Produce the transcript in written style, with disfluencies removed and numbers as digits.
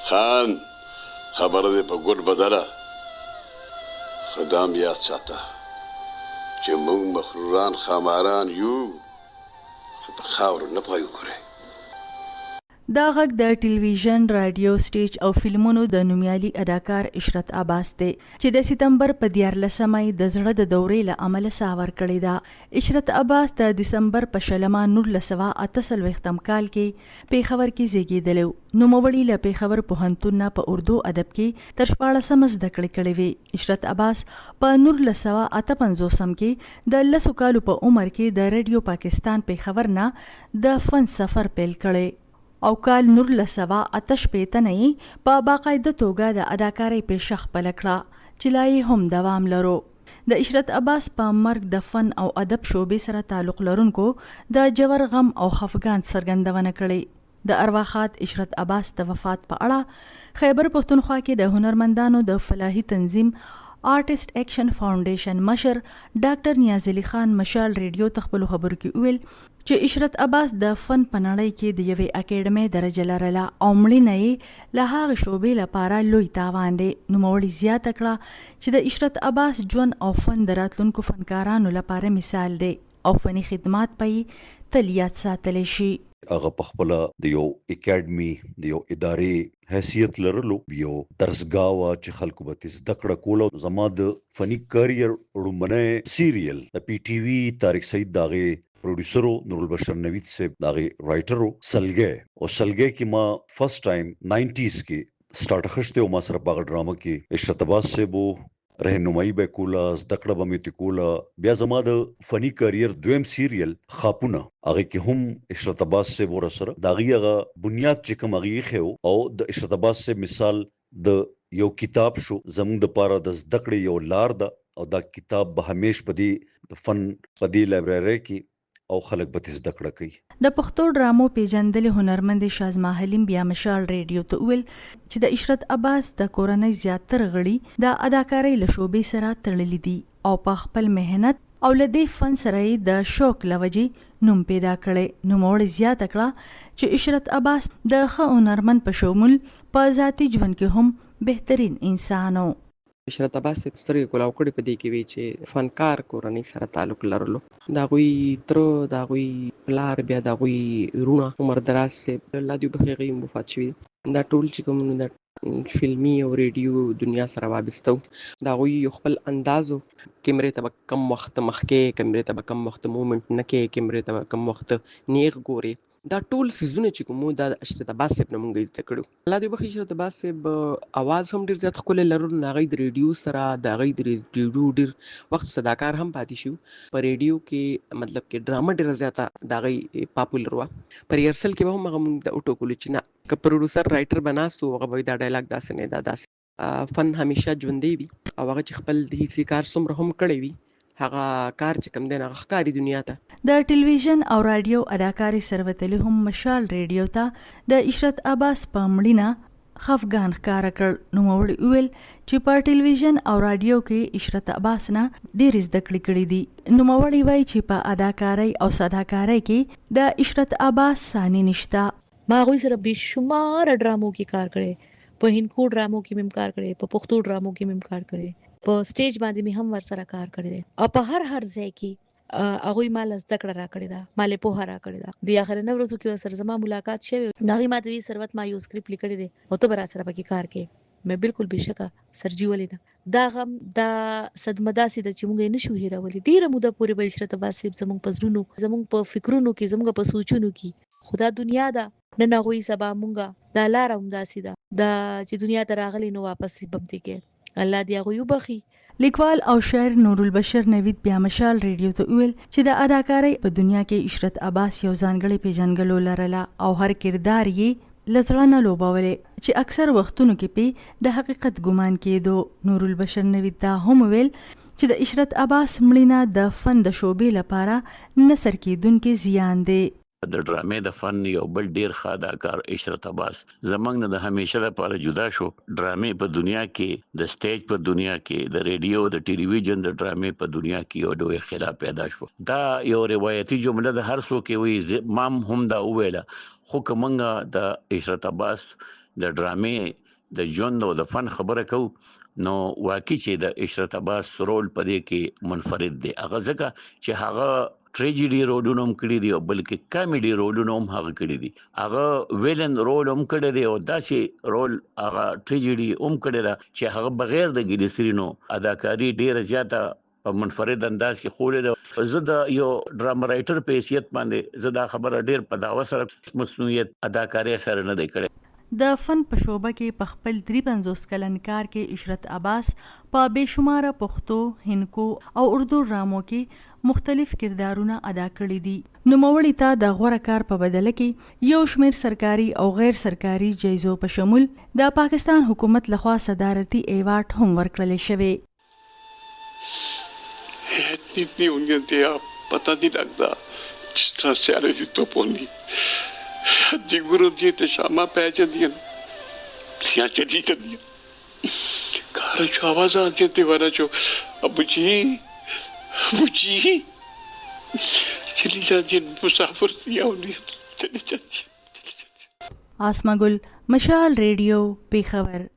خان خبره دې په ګډ بدله خدام یاد ساته چې موږ مخروران خاماران یو په خاورو نه پایو کړی. دا غږ د ټلویزیون، رادیو، سټیج او فلمونو د نومیالي اداکار عشرت عباس دی چې د سپتمبر په 14مه د زړه د دورې له امله ساور کړې ده. عشرت عباس د دسمبر په 1948 کال کې پیښور کې زیږېدلی. نوموړي له پیښور پوهنتون نه په اردو ادب کې تر 14 زده کړې کړې وې. عشرت عباس په 1958 کې د 10 کالو په عمر کې د رادیو پاکستان پیښور نه د فن سفر پیل کړی او کال 1988 نه په باقاعده توګه د اداکارۍ پیشه خپله کړه چې لا یې هم دوام لرو. د عشرت عباس په مرګ د فن او ادب شعبې سره تعلق لرونکو د جور غم او خفګان څرګندونه کړې. د ارواښاد عشرت عباس د وفات په اړه خیبر پښتونخوا کې د هنرمندانو د فلاحي تنظیم آرټیسټ اکشن فاونډیشن مشر ډاکټر نیاز علي خان مشال ریډیو ته خپلو خبرو کې وویل چې عشرت عباس د فن په نړۍ کې د یوې اکیډمۍ درجه لرله او مړینه یې له هغې شعبې لپاره لوی تاوان دی. نوموړي زیاته کړه چې د عشرت عباس ژوند او فن د راتلونکو فنکارانو لپاره مثال دی او فني خدمات به یې تل یاد ساتلی شي. هغه په خپل د یو اکیډمي د یو ادارې حیثیت لرلو، یو درسګاه وه چې خلکو به ترې زده کړه کوله. زما د فني کاریر لومړنی سیریل د پی ټي وي طارق سعید د هغې پروډیوسر نور البشر نوید صاحب د هغې رایټر سلګی او سلګی کې ما فرست ټایم 90s کې سټارټ اخیستی او ما سره په هغه ډرامه کې عشرت عباس صاحب رهنمایي به کوله، زده کړه به مې ترې کوله. بیا زما د فني کاریر دویم سیریل خاپونه، هغې کې هم عشرت عباس صاحب ورسره د هغې هغه بنیاد چې کوم هغې ایښی و او د عشرت عباس صاحب مثال د یو کتاب شو زموږ دپاره د زده کړې یو لار ده او دا کتاب به همیش په دې فن په دې لایبررۍ کې او خلک به ترې زده کړه کوي. د پښتو ډرامو پیژندلې هنرمندې شازما حلیم بیا مشال ریډیو ته وویل چې د عشرت عباس د کورنۍ زیاتره غړي د اداکارۍ له شعبې سره تړلي دي او په خپل مهنت او له دې فن سره یې د شوق له وجې نوم پیدا کړی. نوموړي زیاته کړه چې عشرت عباس د ښه هنرمند په شمول په ذاتي ژوند کې هم بهترین انسان و. عشرت عباس صاحب سترګې کولاو کړې په دې کې وی چې فنکار کورنۍ سره تعلق لرلو. د هغوی تره، د هغوی پلار، بیا د هغوی وروڼه عمر دراز صاحب الله دې وبخښي هغوی وفات شوي. دا ټول چې کوم د فلمي او ریډیو دنیا سره وابسته و. د هغوی یو خپل انداز و، کیمرې ته به کم وخت مخکې، کیمرې ته به کم وخت مومنټ نه کوې، کیمرې ته به کم وخت نیغ ګورې. دا ټول سیزونه چې کوم دا د عشرت عباس صاحب نه مونږ زده کړو. الله دې وبخښي عشرت عباس صاحب اواز هم ډېر زیات ښکلی لرلو. د هغوی د ریډیو سره د هغوی د ریډیو ډېر وخت صداکار هم پاتې شو. په ریډیو کې مطلب کې ډرامه ډېره زیاته د هغوی پاپولر وه. په ریهرسل کې به هم هغه مونږ د وټوکلو چې نه که پروډوسر رایټر به ناست و هغه به وایي دا ډایلاګ داسې نه دا داسې. فن همیشه ژوندی وي او هغه چې خپل د هیڅ کار څومره هم کړی وي هغه کار چې کوم دی هغه ښکاري دنیا ته. د ټلویزیون او رادیو اداکاري سروتلي هم مشال ریډیو ته د عشرت عباس په مړینه خفګان ښکاره کړ. نوموړي وویل چې په ټلویزیون او رادیو کې عشرت عباس نه ډېرې زده کړې کړې دي. نوموړي وایي چې په اداکارۍ او صداکارۍ کې د عشرت عباس ثاني نشته. ما هغوی سره بېشماره ډرامو کې کار کړی، په هندکو ډرامو کې مې کار کړی، په پښتو ډرامو کې مې کار کړی، په سټیج باندې مې هم ورسره کار کړی دی او په هر ځای کې هغوی ما له زده کړه راکړې ده، ما له پوهه راکړې ده. د آخرنه ورځو کې ورسره زما ملاقات شوی، هغوی ما ته ویل ثروت ما یو سکرپټ لیکلی دی او ته به راسره پکې کار کوې. مې بالکل بېشکه سرجي ولیده. دا غم دا صدمه داسې ده چې موږ یې نشو هېرولی. ډېره موده پورې به عشرت عباس صاحب زموږ په زړونو، زموږ په فکرونو کې، زموږ په سوچونو کې. خو دا دنیا ده، نن هغوی سبا مونږه. دا لاره همداسې ده، دا چې دنیا ته راغلی نو واپس یې بمتې کې. الله دې هغوی وبخي. لیکوال او شاعر نور البشر نوید بیا مشال ریډیو ته وویل چې د اداکارۍ په دنیا کې عشرت عباس یو ځانګړې پیژنګلو لرله او هر کردار یې له زړه نه لوبولې چې اکثر وختونو کې پې د حقیقت ګمان کېدو. نور البشر نوید دا هم وویل چې د عشرت عباس مړینه د فن د شعبې لپاره نه سر کېدونکی زیان دی. د ډرامې د فن یو بل ډیر ښه اداکار عشرت عباس زمنګ نه د همیشه لپاره جدا شو. ډرامې په دنیا کې، د سټیج په دنیا کې، د ریډیو د ټلویزیون د ډرامې په دنیا کې یو ډول اختلاف پیدا شو. دا یو روایتي جمله د هر څوک وي، مام هم دا وویله خو کومنګ د عشرت عباس د ډرامې د ژوند او د فن خبره کو نو واقعي چې د عشرت عباس رول پدې کې منفرد دی. هغه ځکه چې هغه ټریجډي رولونه هم کړی دي او بلکې کامیډي رولونه هم هغه کړی دي. هغه ویلن رول هم کړی دی او داسې رول هغه ټریجډي هم کړی دی چې هغه بغیر د ګلیسرینو اداکاری ډیره زیاته په منفرد انداز کې خولې ده. زه د یو ډراما رائټر په حیثیت باندې زه دا خبره ډیر په داوا سره مصنوعیت اداکاری سره نه دی کړی. د فن په شعبه کې په خپل 53 کلن کار کې عشرت عباس په بېشماره پښتو، هندکو او اردو ډرامو کې مختلف کردارونه ادا کړي دي. نوموړي ته د غوره کار په بدله کې یو شمېر سرکاري او غیر سرکاري جایزو په شمول د پاکستان حکومت لخوا صدارتي ایوارډ هم ورکړل شوی. इतनी उनके थे आप पता नहीं लगता जिस तरह से आ रही थी तो पोनी गुरु जी तो शामा पै जादियां सियां चली जादियां घर चो आवाज आती थी वारा चो अबू जी चली जाती मुसाफिर सियां चली जाती. आसमा गुल, मशाल रेडियो, पेखावर.